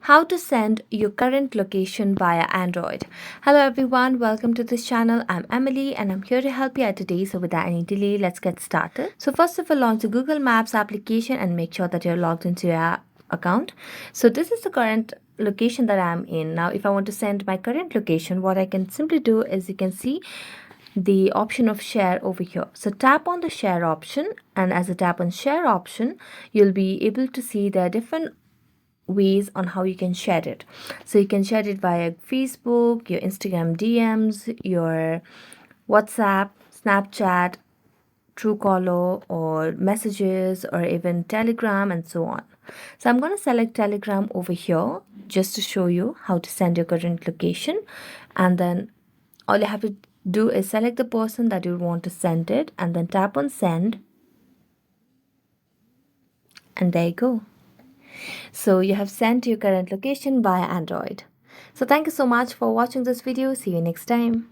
How to send your current location via Android. Hello everyone, welcome to this channel. I'm Emily and I'm here to help you out today. So without any delay, let's get started. So first of all, launch the Google Maps application and make sure that you're logged into your account. So this is the current location that I'm in. Now if I want to send my current location, what I can simply do is you can see the option of share over here. So tap on the share option, and as you tap on share option, you'll be able to see the different ways on how you can share it. So you can share it via Facebook, your Instagram DMs, your WhatsApp, Snapchat, Truecaller, or messages, or even Telegram, and so on. So I'm going to select Telegram over here just to show you how to send your current location. And then all you have to do is select the person that you want to send it and then tap on send. And there you go. So you have sent your current location via Android. So thank you so much for watching this video. See you next time.